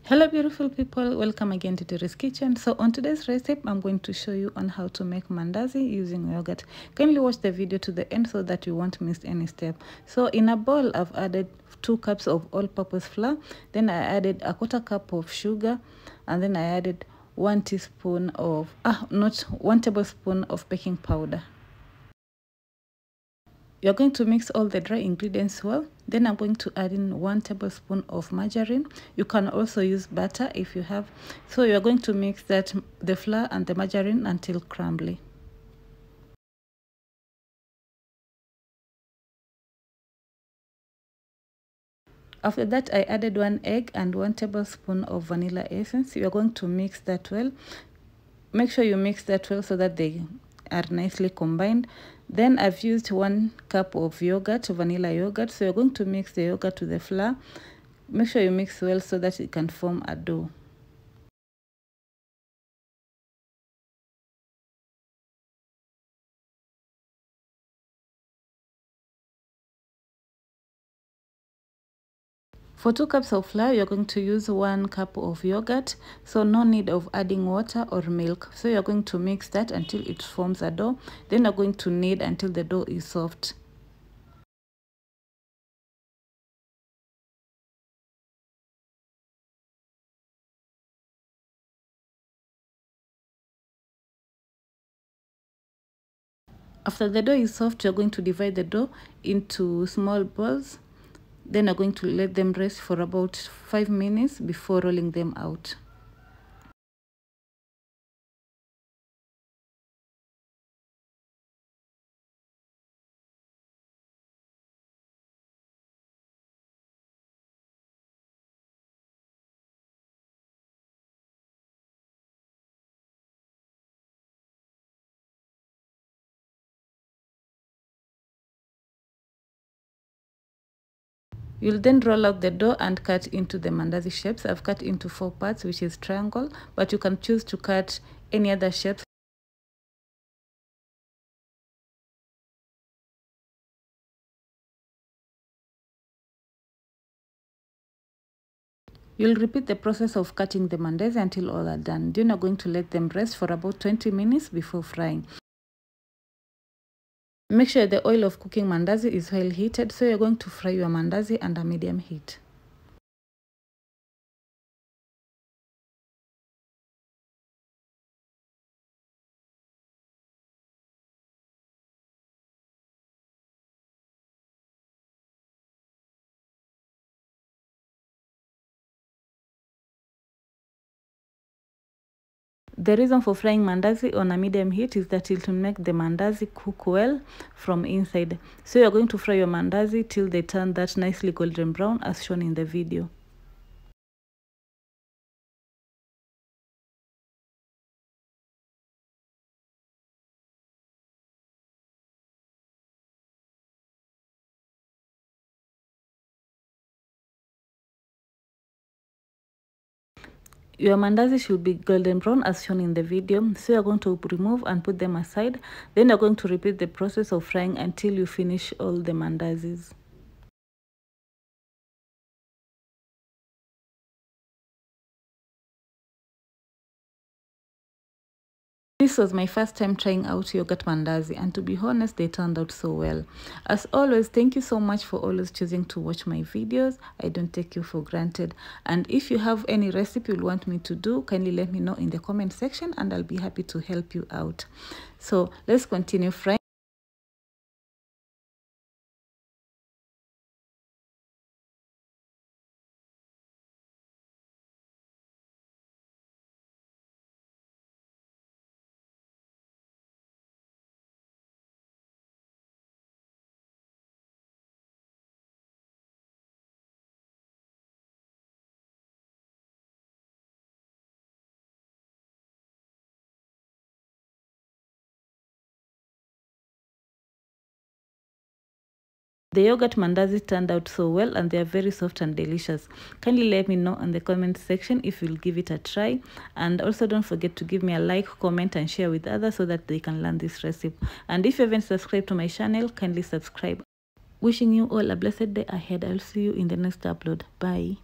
Hello beautiful people, welcome again to Terry's Kitchen. So on today's recipe I'm going to show you on how to make mandazi using yogurt. Kindly watch the video to the end so that you won't miss any step. So in a bowl I've added 2 cups of all-purpose flour, then I added a 1/4 cup of sugar, and then I added 1 tablespoon of baking powder. You're going to mix all the dry ingredients well. Then I'm going to add in 1 tablespoon of margarine. You can also use butter if you have. So you're going to mix the flour and the margarine until crumbly. After that, I added 1 egg and 1 tablespoon of vanilla essence. You're going to mix that well. Make sure you mix that well so that they are nicely combined. Then I've used 1 cup of yogurt, vanilla yogurt. So you're going to mix the yogurt to the flour. Make sure you mix well so that it can form a dough. For 2 cups of flour, you're going to use 1 cup of yogurt, so no need of adding water or milk. So you're going to mix that until it forms a dough. Then you're going to knead until the dough is soft. After the dough is soft, you're going to divide the dough into small balls. Then you're going to let them rest for about 5 minutes before rolling them out. You'll then roll out the dough and cut into the mandazi shapes. I've cut into 4 parts, which is triangle, but you can choose to cut any other shapes. You'll repeat the process of cutting the mandazi until all are done. Then you're going to let them rest for about 20 minutes before frying. Make sure the oil of cooking mandazi is well heated, so you're going to fry your mandazi under medium heat. The reason for frying mandazi on a medium heat is that it will make the mandazi cook well from inside. So you're going to fry your mandazi till they turn that nicely golden brown as shown in the video. Your mandazi should be golden brown as shown in the video. So you're going to remove and put them aside. Then you're going to repeat the process of frying until you finish all the mandazis. This was my first time trying out yogurt mandazi, and to be honest, they turned out so well. As always, thank you so much for always choosing to watch my videos. I don't take you for granted. And if you have any recipe you want me to do, kindly let me know in the comment section and I'll be happy to help you out. So let's continue frying. The yogurt mandazi turned out so well and they are very soft and delicious. Kindly let me know in the comment section if you'll give it a try. And also don't forget to give me a like, comment and share with others so that they can learn this recipe. And if you haven't subscribed to my channel, kindly subscribe. Wishing you all a blessed day ahead. I'll see you in the next upload. Bye.